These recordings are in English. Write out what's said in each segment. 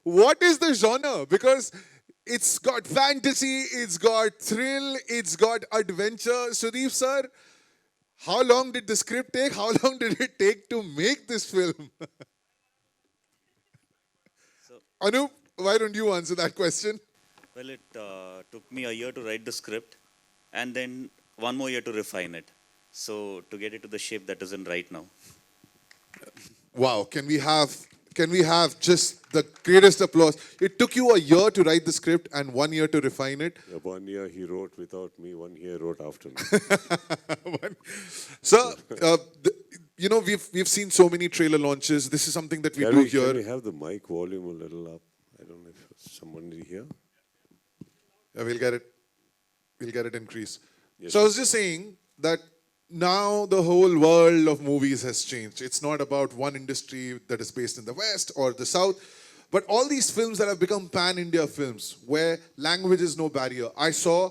what is the genre? Because it's got fantasy, it's got thrill, it's got adventure. Sudeep sir, how long did the script take? How long did it take to make this film? So, Anup, why don't you answer that question? well, it took me a year to write the script and then one more year to refine it. So, to get it to the shape that is in right now. Wow, can we have just the greatest applause? It took you a year to write the script and 1 year to refine it. Yeah, 1 year he wrote without me, 1 year wrote after me. So, you know, we've seen so many trailer launches. This is something that we do Can here. we have the mic volume a little up? I don't know if someone is here. Yeah, we'll get it. We'll get it increased. Yes, So I was just saying that now the whole world of movies has changed. It's not about one industry that is based in the West or the South, but all these films that have become pan-India films where language is no barrier. I saw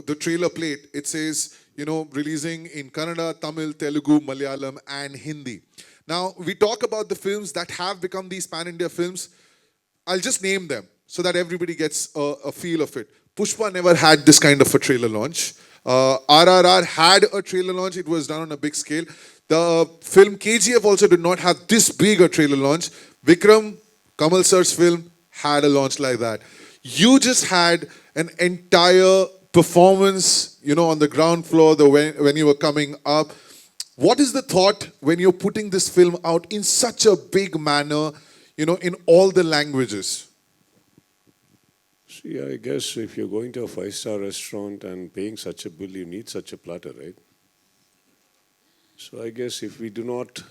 the trailer plate. It says, you know, releasing in Kannada, Tamil, Telugu, Malayalam, and Hindi. Now, we talk about the films that have become these pan-India films. I'll just name them so that everybody gets a feel of it. Pushpa never had this kind of a trailer launch. RRR had a trailer launch. It was done on a big scale. The film KGF also did not have this big a trailer launch. Vikram, Kamal sir's film, had a launch like that. You just had an entire performance, you know, on the ground floor when you were coming up. What is the thought when you're putting this film out in such a big manner, you know, in all the languages? See, I guess if you're going to a five-star restaurant and paying such a bill, you need such a platter, right? So I guess if we do not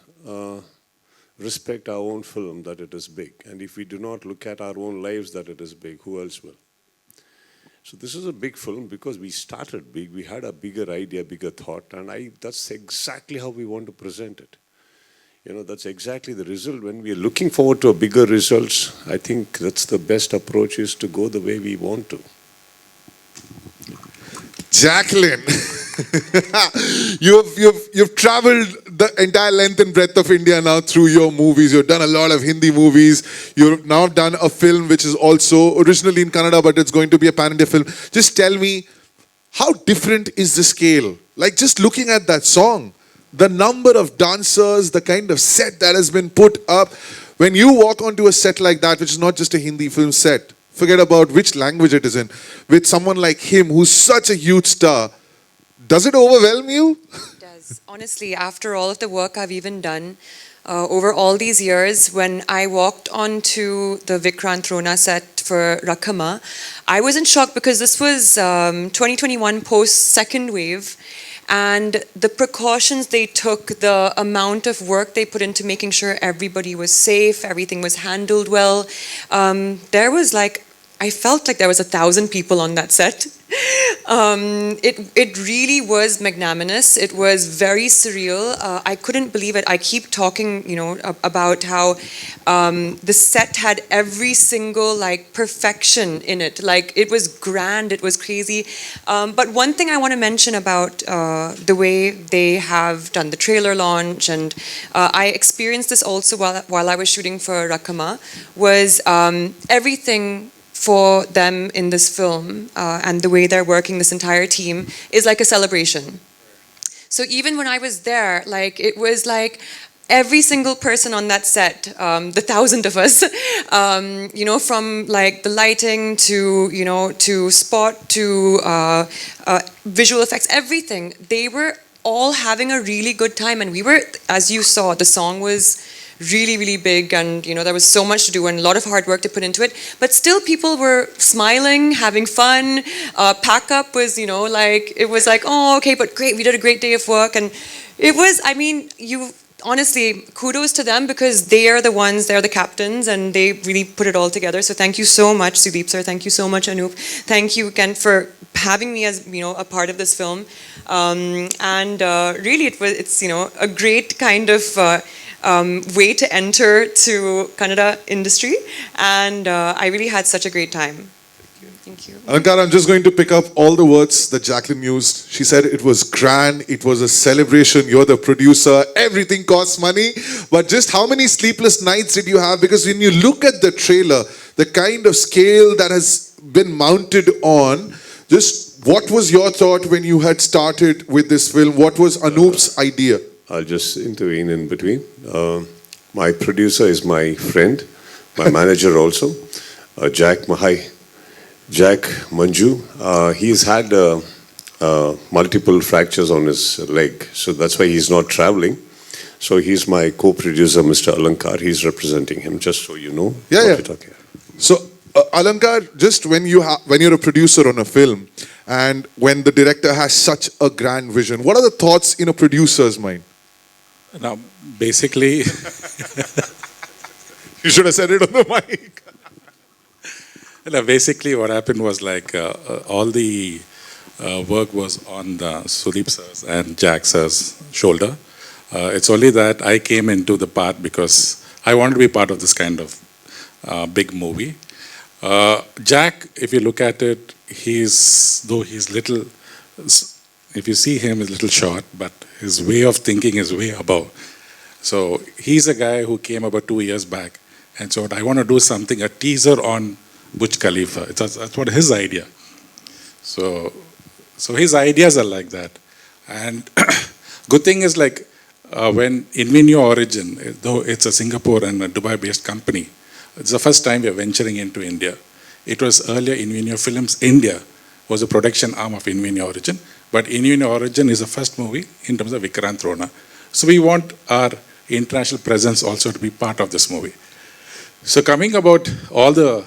respect our own film, that it is big, and if we do not look at our own lives, that it is big, who else will? So this is a big film because we started big, we had a bigger idea, bigger thought, and that's exactly how we want to present it. You know, that's exactly the result. When we are looking forward to a bigger results, I think that's the best approach, is to go the way we want to. Jacqueline, you've traveled the entire length and breadth of India now through your movies. You've done a lot of Hindi movies. You've now done a film which is also originally in Kannada, but it's going to be a pan-India film. Just tell me, how different is the scale? Like, just looking at that song, the number of dancers, the kind of set that has been put up. When you walk onto a set like that, which is not just a Hindi film set, forget about which language it is in, with someone like him who's such a huge star, does it overwhelm you? It does. Honestly, after all of the work I've even done over all these years, when I walked onto the Vikrant Rona set for Rakama, I was in shock because this was 2021 post-second wave. And the precautions they took, the amount of work they put into making sure everybody was safe, everything was handled well. There was like, I felt like there was 1,000 people on that set. It really was magnanimous. It was very surreal. I couldn't believe it. I keep talking, you know, about how the set had every single like perfection in it. Like, it was grand. It was crazy. But one thing I want to mention about the way they have done the trailer launch, and I experienced this also while I was shooting for Rakama, was everything for them in this film and the way they're working, this entire team, is like a celebration. So even when I was there, like, it was like every single person on that set, the 1,000 of us, you know, from like the lighting to, you know, to spot to visual effects, everything, they were all having a really good time. And we were, as you saw, the song was really, really big, and you know, there was so much to do and a lot of hard work to put into it, but still people were smiling, having fun. Pack up was, you know, like, it was like, oh, okay, but great, we did a great day of work. And it was, I mean, you honestly, kudos to them, because they are the ones, they're the captains, and they really put it all together. So thank you so much, Sudeep sir. Thank you so much, Anup. Thank you again for having me as, you know, a part of this film. And really, it's, you know, a great kind of way to enter to Kannada industry, and I really had such a great time. Thank you. Alankar, I'm just going to pick up all the words that Jacqueline used. She said it was grand, it was a celebration, you're the producer, everything costs money. But just how many sleepless nights did you have? Because when you look at the trailer, the kind of scale that has been mounted on. Just what was your thought when you had started with this film? What was Anoop's idea? I'll just intervene in between. My producer is my friend, my manager also, Jack Manju. He's had multiple fractures on his leg, so that's why he's not traveling. So he's my co-producer, Mr. Alankar. He's representing him, just so you know. Yeah, what yeah. we're talking about. So, Alankar, just when you're a producer on a film, and when the director has such a grand vision, what are the thoughts in a producer's mind? Now, basically, You should have said it on the mic. basically what happened was like all the work was on Sudeep sir's and Jack sir's shoulder. It's only that I came into the part because I wanted to be part of this kind of big movie. Jack, if you look at it, though he's little, if you see him, he's a little short, but his way of thinking is way above. So he's a guy who came about 2 years back and said, I want to do something, a teaser on Burj Khalifa. That's what his idea. So his ideas are like that. And good thing is like when Invenio Origin, though it's a Singapore and a Dubai-based company, it's the first time we are venturing into India. It was earlier Invenio Films India was a production arm of Invenio Origin, but Invenio Origin is the first movie in terms of Vikrant, Rona. So we want our international presence also to be part of this movie. So coming about all the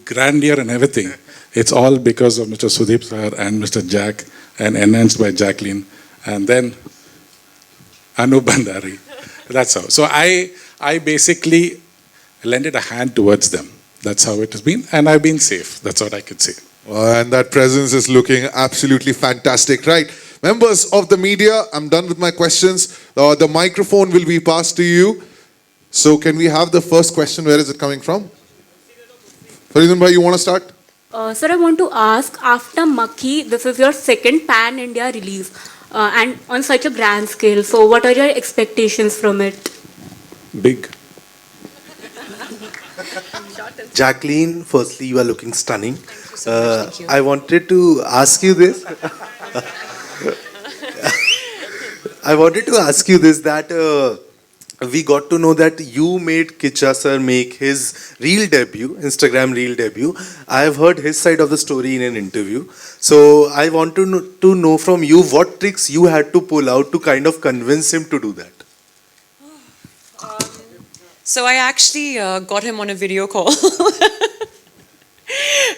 grandeur and everything, it's all because of Mr. Sudeep sir and Mr. Jack and enhanced by Jacqueline and then Anup Bandari. That's how. So I basically lended a hand towards them. That's how it has been, and I've been safe. That's what I could say. And that presence is looking absolutely fantastic. Right. Members of the media, I'm done with my questions. The microphone will be passed to you. So can we have the first question? Where is it coming from? Faridun bhai, you want to start? Sir, I want to ask, after Makhi, this is your second pan-India release and on such a grand scale. So what are your expectations from it? Big. Jacqueline, firstly, you are looking stunning. Thank you. I wanted to ask you this. I wanted to ask you this, that we got to know that you made Kiccha sir make his reel debut, Instagram reel debut. I have heard his side of the story in an interview. So I want to know from you what tricks you had to pull out to kind of convince him to do that. So I actually got him on a video call.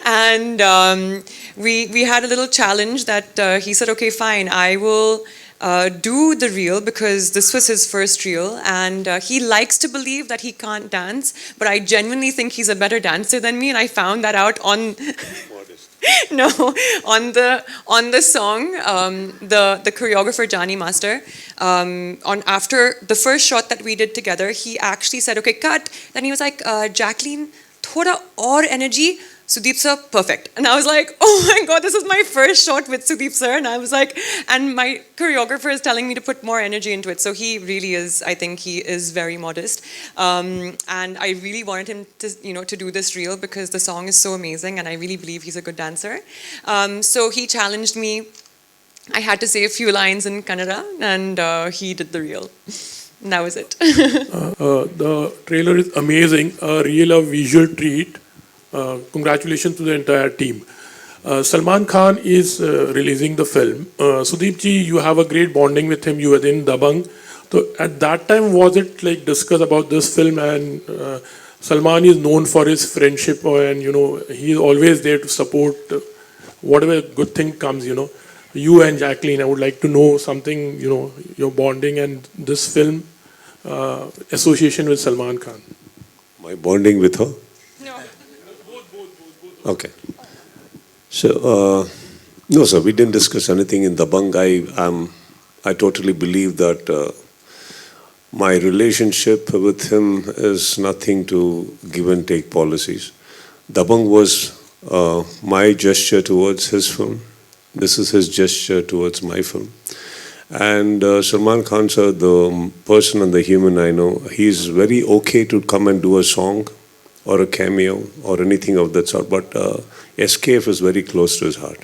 And we had a little challenge that he said, okay, fine, I will do the reel because this was his first reel, and he likes to believe that he can't dance, but I genuinely think he's a better dancer than me, and I found that out on no, on the song, the choreographer Johnny Master, on after the first shot that we did together, he actually said, okay, cut. Then he was like, Jacqueline, thoda aur energy. Sudeep sir, perfect. And I was like, oh my God, this is my first shot with Sudeep sir. And I was like, and my choreographer is telling me to put more energy into it. So he really is, I think he is very modest. And I really wanted him to, to do this reel because the song is so amazing and I really believe he's a good dancer. So he challenged me. I had to say a few lines in Kannada and he did the reel. And that was it. The trailer is amazing, a real visual treat. Congratulations to the entire team. Salman Khan is releasing the film. Sudeep ji, you have a great bonding with him. You were in Dabang. So at that time, was it like discussed about this film? And Salman is known for his friendship, and he is always there to support whatever good thing comes. You and Jacqueline, I would like to know something. Your bonding and this film association with Salman Khan. My bonding with her? Okay. So, no, sir, we didn't discuss anything in Dabang. I totally believe that my relationship with him is nothing to give and take policies. Dabang was my gesture towards his film. This is his gesture towards my film. And Salman Khan, sir, the person and the human I know, he's very okay to come and do a song or a cameo or anything of that sort, but SKF is very close to his heart.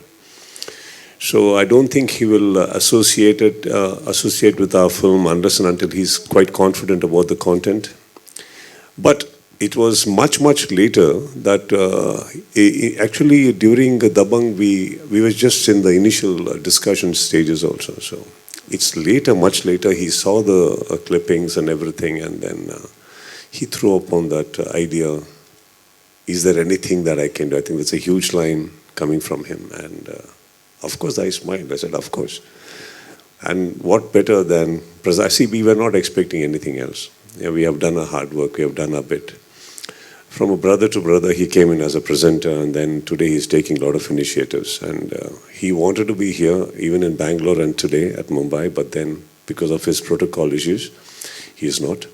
So I don't think he will associate with our film unless and until he's quite confident about the content. But it was much later that actually during Dabang we were just in the initial discussion stages also. So it's later, much later, he saw the clippings and everything, and then he threw upon that idea. Is there anything that I can do? I think that's a huge line coming from him, and of course I smiled. I said, of course. And what better than precisely, we were not expecting anything else. Yeah, we have done our hard work, we have done our bit. From a brother to brother, he came in as a presenter, and then today he's taking a lot of initiatives. And he wanted to be here, even in Bangalore and today at Mumbai, but then because of his protocol issues, he is not.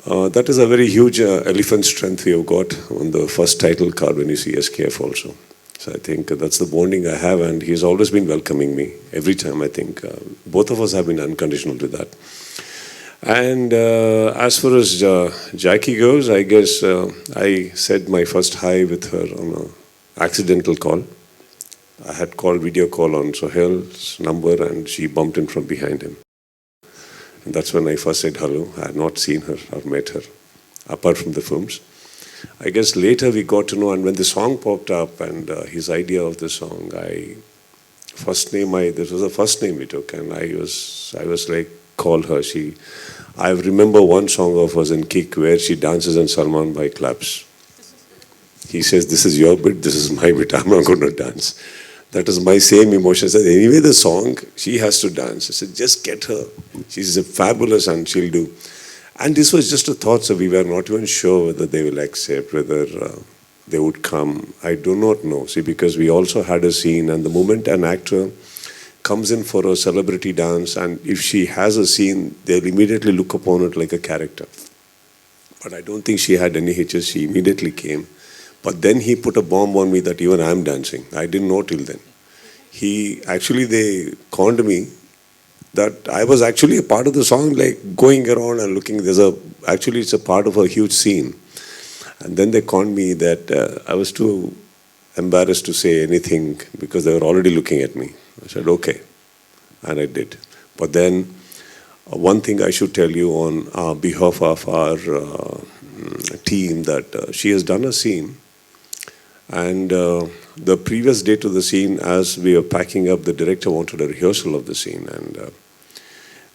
That is a very huge elephant strength we have got on the first title card when you see SKF also. So I think that's the bonding I have, and he's always been welcoming me every time. I think both of us have been unconditional to that. And as far as Jackie goes, I guess I said my first hi with her on an accidental call. I had called video call on Sohail's number, and she bumped in from behind him. And that's when I first said hello. I had not seen her or met her, apart from the films. I guess later we got to know, and when the song popped up and his idea of the song, this was the first name we took, and I was like, call her. I remember one song of hers in Kick where she dances and Salman Bhai claps. He says, this is your bit, this is my bit, I'm not going to dance. That is my same emotion. I said, anyway, the song, she has to dance. I said, just get her. She's fabulous and she'll do. And this was just a thought, so we were not even sure whether they will accept, whether they would come. I do not know. See, because we also had a scene, and the moment an actor comes in for a celebrity dance, and if she has a scene, they'll immediately look upon it like a character. But I don't think she had any hitches. She immediately came. But then he put a bomb on me that even I'm dancing. I didn't know till then. They conned me that I was actually a part of the song, like going around and looking. Actually, it's a part of a huge scene. And then they conned me that I was too embarrassed to say anything because they were already looking at me. I said, okay. And I did. But then one thing I should tell you on behalf of our team, that she has done a scene. And the previous day to the scene, as we were packing up, the director wanted a rehearsal of the scene. And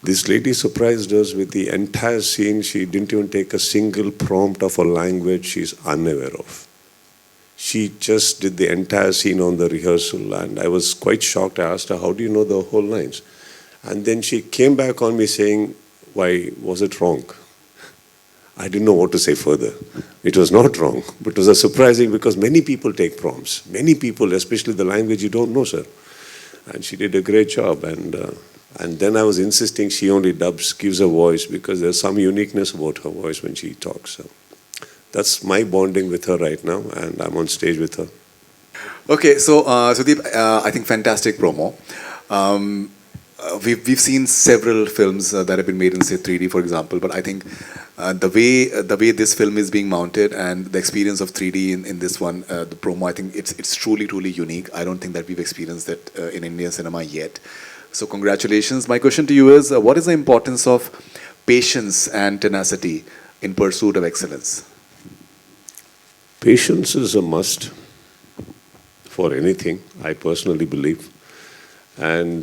this lady surprised us with the entire scene. She didn't even take a single prompt of a language she's unaware of. She just did the entire scene on the rehearsal, and I was quite shocked. I asked her, how do you know the whole lines? And then she came back on me saying, why was it wrong? I didn't know what to say further. It was not wrong, but it was surprising because many people take prompts. Many people, especially the language you don't know, sir. And she did a great job. And then I was insisting she only dubs, gives her voice, because there's some uniqueness about her voice when she talks. So that's my bonding with her right now, and I'm on stage with her. Okay, so Sudeep, I think fantastic promo. We've seen several films that have been made in, say, 3D, for example, but I think the way this film is being mounted and the experience of 3D in this one, the promo, I think it's truly unique. I don't think that we've experienced that in Indian cinema yet. So congratulations. My question to you is, what is the importance of patience and tenacity in pursuit of excellence? Patience is a must for anything, I personally believe. And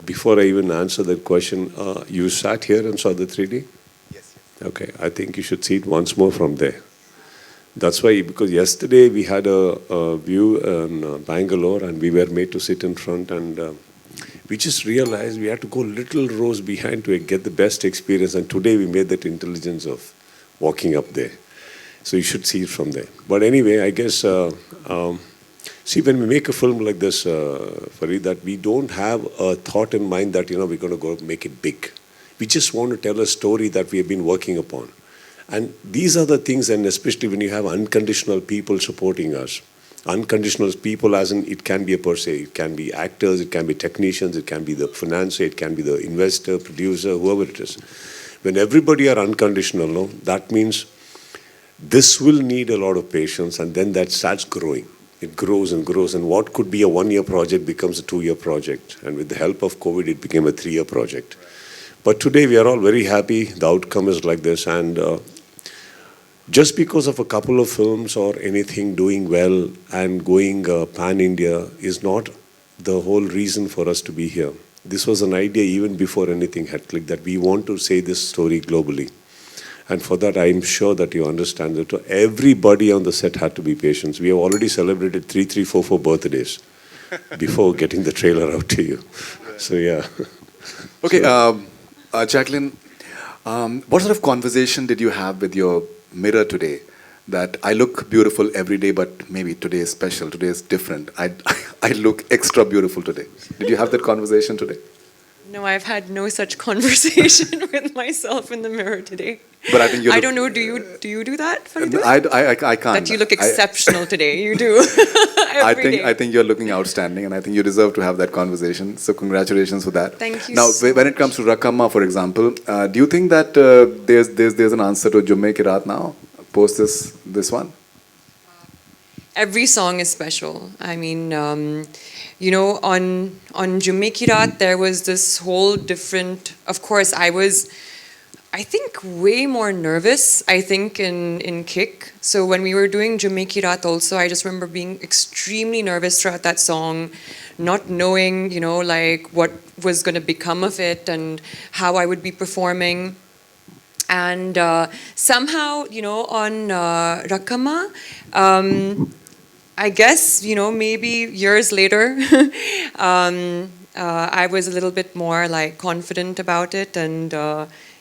before I even answer that question, you sat here and saw the 3D? Yes. Okay, I think you should see it once more from there. That's why, because yesterday we had a view in Bangalore, and we were made to sit in front, and we just realized we had to go little rows behind to get the best experience, and today we made that intelligence of walking up there. So you should see it from there. But anyway, I guess, see, when we make a film like this, Farid, that we don't have a thought in mind that, we're going to go make it big. We just want to tell a story that we have been working upon. And these are the things, and especially when you have unconditional people supporting us. Unconditional people, as in, it can be a per se, it can be actors, it can be technicians, it can be the financier, it can be the investor, producer, whoever it is. When everybody are unconditional, no, that means This will need a lot of patience, and then that starts growing. It grows and grows, and what could be a 1-year project becomes a 2-year project. And with the help of COVID, it became a 3-year project. But today, we are all very happy. The outcome is like this, and just because of a couple of films or anything doing well and going pan-India is not the whole reason for us to be here. This was an idea even before anything had clicked, that we want to say this story globally. And for that, I'm sure that you understand that everybody on the set had to be patient. We have already celebrated 3, 3, 4, 4 birthdays before getting the trailer out to you. So, yeah. Okay, Jacqueline, what sort of conversation did you have with your mirror today? That I look beautiful every day, but maybe today is special, today is different. I look extra beautiful today. Did you have that conversation today? No, I've had no such conversation with myself in the mirror today. But I think you. I don't know. Do you do that? Fernandez? I can't. That you look exceptional today. You do. I think you're looking outstanding, and I think you deserve to have that conversation. So congratulations for that. Thank you. Now, so when it comes to Rakamma, for example, do you think that there's an answer to Jumme Ki Raat now? Post this one. Every song is special. I mean, you know, on Jumme Ki Raat, there was this whole different. Of course, I think way more nervous, I think, in Kick. So when we were doing Jumme Ki Raat also, I just remember being extremely nervous throughout that song, not knowing, you know, like what was going to become of it and how I would be performing. And somehow, you know, on Rakamma, I guess, you know, maybe years later, I was a little bit more like confident about it, and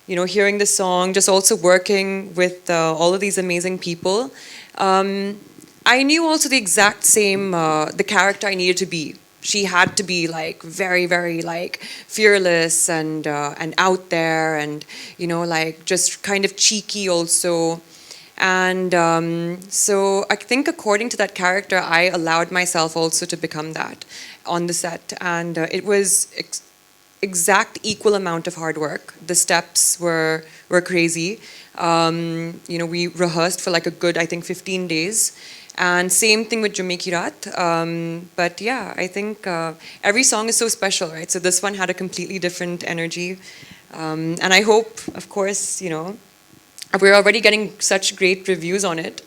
you know, hearing the song, just also working with all of these amazing people. I knew also the exact same, the character I needed to be. She had to be like very, very like fearless and out there, and you know, like just kind of cheeky also. And so I think according to that character, I allowed myself also to become that on the set. And it was exact equal amount of hard work. The steps were crazy. You know, we rehearsed for like a good, I think, 15 days. And same thing with Jumme Ki Raat. But yeah, I think every song is so special, right? So this one had a completely different energy. And I hope, of course, you know, we're already getting such great reviews on it.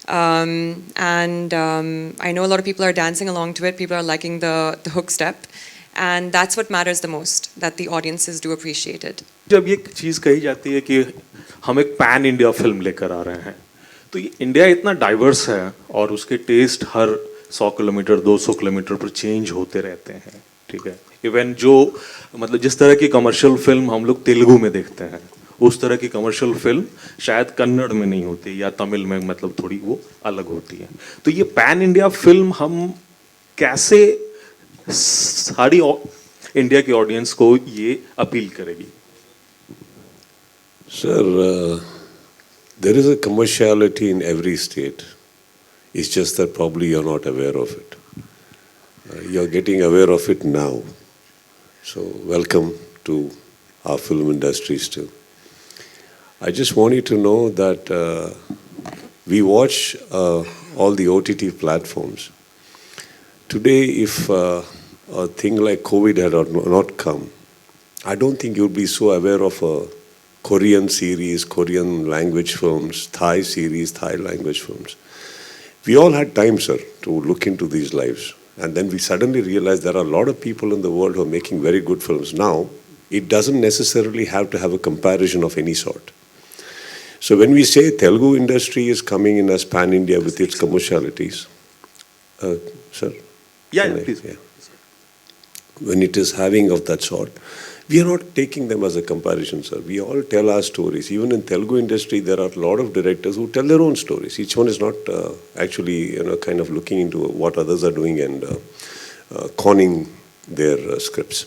And I know a lot of people are dancing along to it. People are liking the hook step. And that's what matters the most, that the audiences do appreciate it. जब ये चीज़ कही जाती है कि हम एक pan India film लेकर आ रहे हैं, तो ये इंडिया इतना डाइवर्स है और उसके टेस्ट हर 100 किलोमीटर 200 किलोमीटर पर चेंज होते रहते हैं, ठीक है? इवन जो मतलब जिस तरह की कमर्शियल फिल्म हम लोग तेलुगु में देखते हैं, उस तरह की कमर्शियल फिल्म शायद कन्नड़ में नहीं होती या तमिल में, मतलब थोड़ी वो अलग होती है. तो ये पैन इंडिया फिल्म हम कैसे सारी इंडिया की ऑडियंस को ये अपील करेगी? Sir, there is a commerciality in every state. It's just that probably you're not aware of it. You're getting aware of it now. So welcome to our film industries too. I just want you to know that we watch all the OTT platforms. Today, if a thing like COVID had not come, I don't think you'd be so aware of a Korean series, Korean language films, Thai series, Thai language films. We all had time, sir, to look into these lives. And then we suddenly realized there are a lot of people in the world who are making very good films. Now, it doesn't necessarily have to have a comparison of any sort. So when we say Telugu industry is coming in as pan-India with its commercialities, sir? Yeah, please. Yeah. When it is having of that sort, we are not taking them as a comparison, sir. We all tell our stories. Even in Telugu industry, there are a lot of directors who tell their own stories. Each one is not actually, kind of looking into what others are doing and conning their scripts.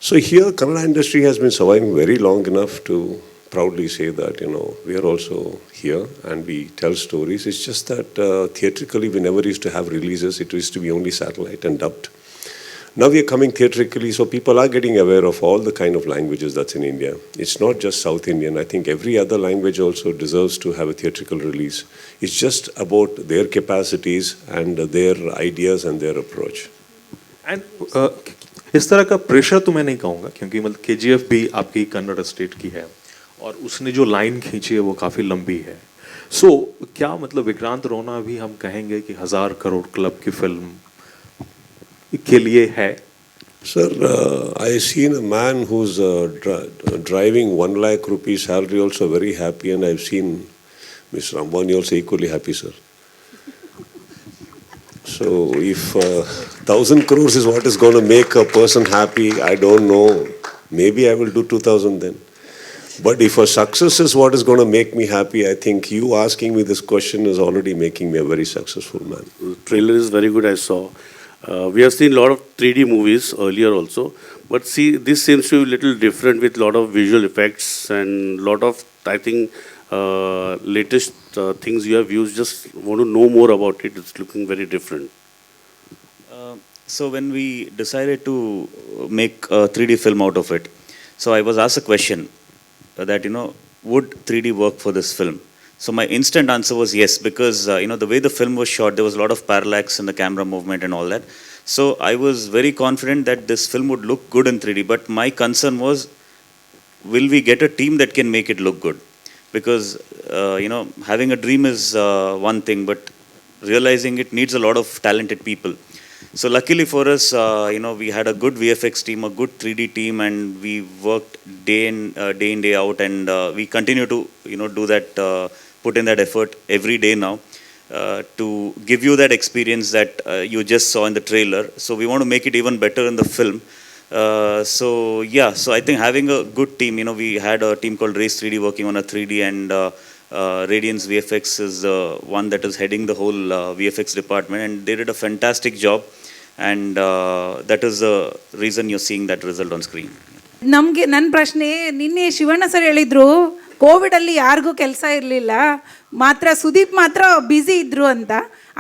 So here, Kannada industry has been surviving very long enough to proudly say that, we are also here and we tell stories. It's just that theatrically, we never used to have releases. It used to be only satellite and dubbed. Now we are coming theatrically, so people are getting aware of all the kind of languages that's in India. It's not just South Indian. I think every other language also deserves to have a theatrical release. It's just about their capacities and their ideas and their approach. And इस तरह का pressure तो मैं नहीं कहूँगा, क्योंकि मतलब KGF भी आपकी कन्नड़ स्टेट की है और उसने जो लाइन खींची है वो काफ़ी लंबी है. सो क्या मतलब विक्रांत रोना भी हम कहेंगे कि 1000 करोड़ क्लब की फिल्म के लिए है? Sir, I seen a man who's driving 1 lakh rupees salary also very happy, and I've seen Mr. Ambani also equally happy, sir. So if 1,000 crores is what is going to make a person happy, I don't know. Maybe I will do 2,000 then. But if a success is what is going to make me happy, I think you asking me this question is already making me a very successful man. The trailer is very good, I saw. We have seen a lot of 3D movies earlier also, but see, this seems to be a little different with a lot of visual effects and a lot of, I think, latest things you have used. Just want to know more about it. It's looking very different. So when we decided to make a 3D film out of it, so I was asked a question that, would 3D work for this film? So my instant answer was yes, because the way the film was shot, there was a lot of parallax in the camera movement and all that. So I was very confident that this film would look good in 3D, but my concern was, will we get a team that can make it look good? Because, having a dream is one thing, but realizing it needs a lot of talented people. So luckily for us, we had a good VFX team, a good 3D team, and we worked day in, day out, and we continue to, do that, put in that effort every day now to give you that experience that you just saw in the trailer. So we want to make it even better in the film. So I think having a good team, we had a team called Race 3D working on a 3D, and Radiance VFX is the one that is heading the whole VFX department, and they did a fantastic job, and that is the reason you're seeing that result on screen. ನಮಗೆ ನನ್ನ ಪ್ರಶ್ನೆ, ನಿನ್ನೆ Shivanna sir ಹೇಳಿದರು ಕೋವಿಡಲ್ಲಿ ಯಾರಿಗೂ ಕೆಲಸ ಇರಲಿಲ್ಲ, ಮಾತ್ರ ಸುದೀಪ್ ಮಾತ್ರ ಬ್ಯುಸಿ ಇದ್ದರು ಅಂತ.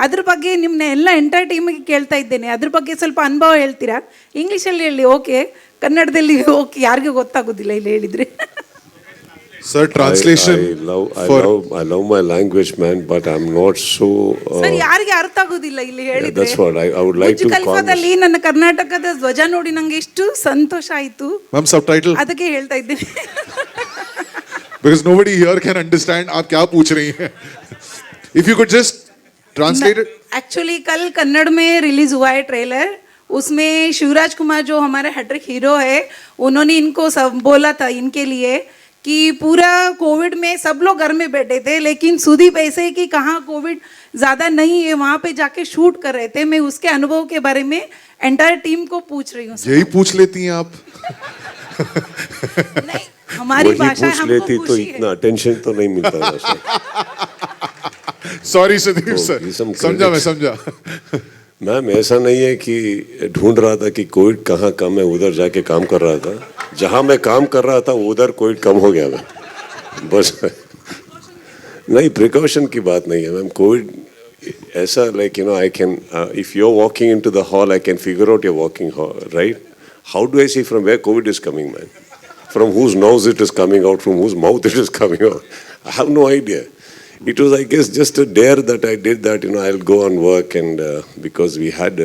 ಅದ್ರ ಬಗ್ಗೆ ನಿಮ್ಮನ್ನ ಎಲ್ಲ ಎಂಟೈರ್ ಟೀಮಿಗೆ ಕೇಳ್ತಾ ಇದ್ದೇನೆ. ಅದ್ರ ಬಗ್ಗೆ ಸ್ವಲ್ಪ ಅನುಭವ ಹೇಳ್ತೀರಾ? ಇಂಗ್ಲೀಷಲ್ಲಿ ಹೇಳಿ, ಓಕೆ. ಕನ್ನಡದಲ್ಲಿ ಓಕೆ, ಯಾರಿಗೂ ಗೊತ್ತಾಗೋದಿಲ್ಲ ಇಲ್ಲಿ ಹೇಳಿದರೆ. Sir, translation. I love my language, man, but I'm not so. Sir, ಯಾರಿಗೆ ಅರ್ಥ ಆಗೋದಿಲ್ಲ ಇಲ್ಲಿ ಹೇಳಿದ್ರೆ. That's what I would like to. ಕಲ್ಪದಲ್ಲಿ ನನ್ನ ಕರ್ನಾಟಕದ ಧ್ವಜ ನೋಡಿ ನಂಗೆ ಎಷ್ಟು ಸಂತೋಷ ಆಯಿತು. Ma'am, subtitle. ಅದಕ್ಕೆ ಹೇಳ್ತಾ ಇದ್ದೀನಿ. Because nobody here can understand आप क्या पूछ रही हैं. If you could just translate it. Actually कल कन्नड़ में रिलीज हुआ है ट्रेलर. उसमें शिवराज कुमार जो हमारे हैट्रिक हीरो है, उन्होंने इनको सब बोला था इनके लिए कि पूरा कोविड में सब लोग घर में बैठे थे, लेकिन सुदीप ऐसे है कि कहाँ कोविड ज़्यादा नहीं है, वहाँ पे जाके शूट कर रहे थे. मैं उसके अनुभव के बारे में एंटायर टीम को पूछ रही हूँ. यही पूछ लेती हैं आप? नहीं, हमारी भाषा हमको लेती तो इतना अटेंशन तो नहीं मिलता. सॉरी सुदीप सर, समझा मैं समझा. मैम, ऐसा नहीं है कि ढूंढ रहा था कि कोविड कहाँ कम है, उधर जाके काम कर रहा था. जहाँ मैं काम कर रहा था उधर कोविड कम हो गया. मैं बस नहीं, प्रिकॉशन की बात नहीं है मैम. कोविड ऐसा like I can if you are walking into the hall, I can figure out your walking right. How do I see from where covid is coming man? From whose nose it is coming out, from whose mouth it is coming out. I have no idea. It was, I guess, just a dare that I did that, I'll go and work, and because we had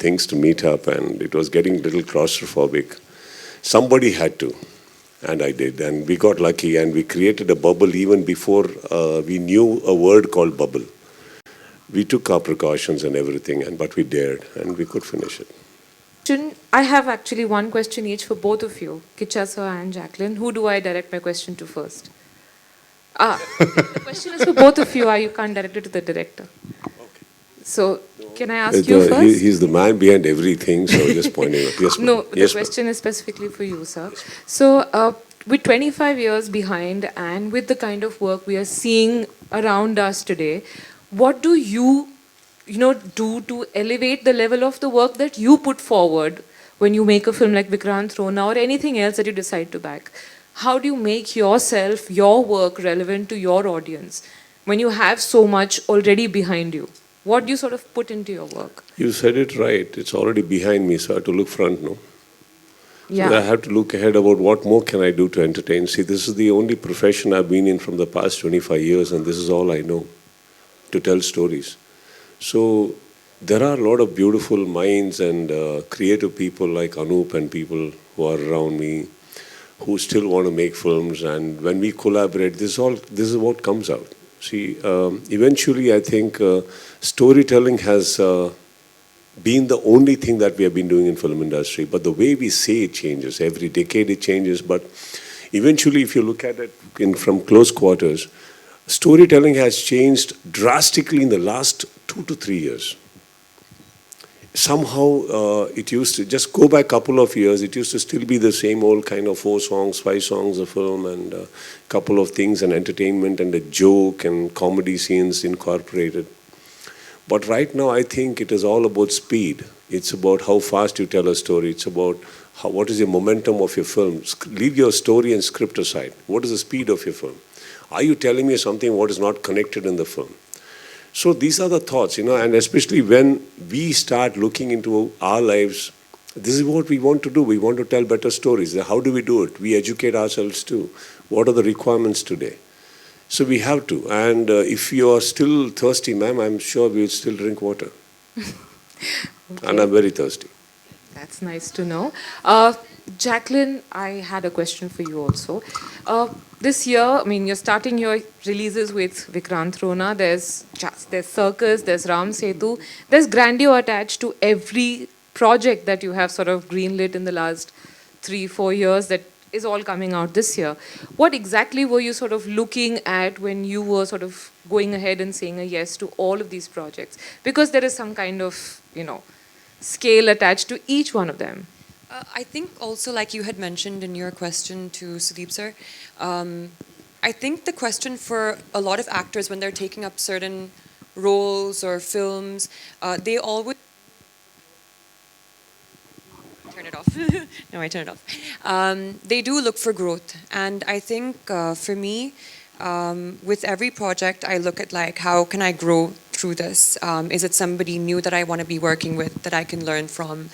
things to meet up and it was getting a little claustrophobic. Somebody had to, and I did, and we got lucky, and we created a bubble even before we knew a word called bubble. We took our precautions and everything, but we dared, and we could finish it. I have actually one question each for both of you, Kiccha sir and Jacqueline. Who do I direct my question to first? The question is for both of you. You can't direct it to the director. Okay. So, can I ask you first? He's the man behind everything, so just pointing out. Yes, no, the yes, question is specifically for you, sir. So, with 25 years behind and with the kind of work we are seeing around us today, what do you do to elevate the level of the work that you put forward when you make a film like Vikrant, Rona, or anything else that you decide to back? How do you make yourself, your work relevant to your audience when you have so much already behind you? What do you sort of put into your work? You said it right. It's already behind me, so I have to look front now. Yeah. So I have to look ahead about what more can I do to entertain. See, this is the only profession I've been in from the past 25 years, and this is all I know, to tell stories. So there are a lot of beautiful minds and creative people like Anup and people who are around me who still want to make films. And when we collaborate, this is what comes out. See, eventually I think storytelling has been the only thing that we have been doing in film industry. But the way we say it changes. Every decade it changes. But eventually, if you look at it from close quarters, storytelling has changed drastically in the last 2 to 3 years. Somehow it used to, just go back a couple of years, it used to still be the same old kind of 4 songs, 5 songs a film and a couple of things and entertainment and a joke and comedy scenes incorporated. But right now I think it is all about speed. It's about how fast you tell a story. It's about what is the momentum of your film. Leave your story and script aside. What is the speed of your film? Are you telling me something what is not connected in the film? So these are the thoughts, and especially when we start looking into our lives, this is what we want to do. We want to tell better stories. How do we do it? We educate ourselves too. What are the requirements today? So we have to. And if you are still thirsty, ma'am, I'm sure we will still drink water. Okay. And I'm very thirsty. That's nice to know. Jacqueline, I had a question for you also. This year, I mean, you're starting your releases with Vikrant, Rona. There's Circus, there's Ram Setu. There's grandeur attached to every project that you have sort of greenlit in the last 3-4 years that is all coming out this year. What exactly were you sort of looking at when you were sort of going ahead and saying a yes to all of these projects? Because there is some kind of, scale attached to each one of them. I think also, like you had mentioned in your question to Sudeep sir, I think the question for a lot of actors when they're taking up certain roles or films, they always turn it off. No, I turn it off. They do look for growth, and I think for me, with every project, I look at like how can I grow through this? Is it somebody new that I want to be working with that I can learn from?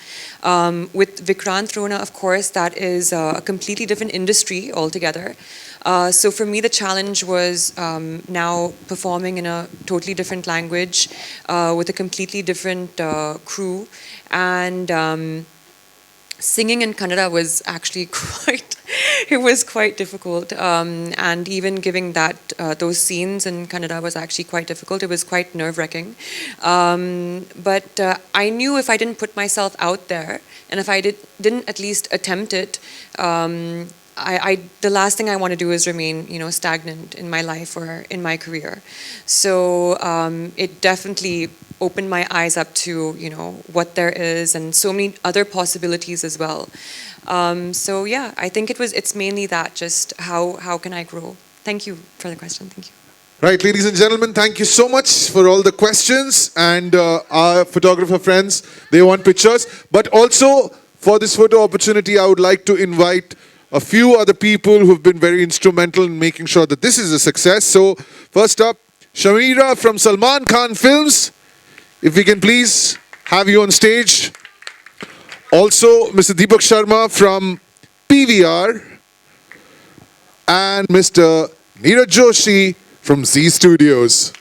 With Vikrant Rona, of course, that is a completely different industry altogether. So for me, the challenge was now performing in a totally different language with a completely different crew, and singing in Kannada was actually quite difficult, and even giving those scenes in Kannada was actually quite difficult. It was quite nerve-wracking, but I knew if I didn't put myself out there, and if I didn't at least attempt it, the last thing I want to do is remain, stagnant in my life or in my career. So it definitely opened my eyes up to, what there is and so many other possibilities as well. So yeah, I think it's mainly that, just how can I grow? Thank you for the question. Thank you. Right, ladies and gentlemen, thank you so much for all the questions. And our photographer friends, they want pictures. But also, for this photo opportunity, I would like to invite a few other people who've been very instrumental in making sure that this is a success. So, first up, Shamira from Salman Khan Films. If we can please have you on stage. Also, Mr. Deepak Sharma from PVR. And Mr. Neeraj Joshi from Z Studios.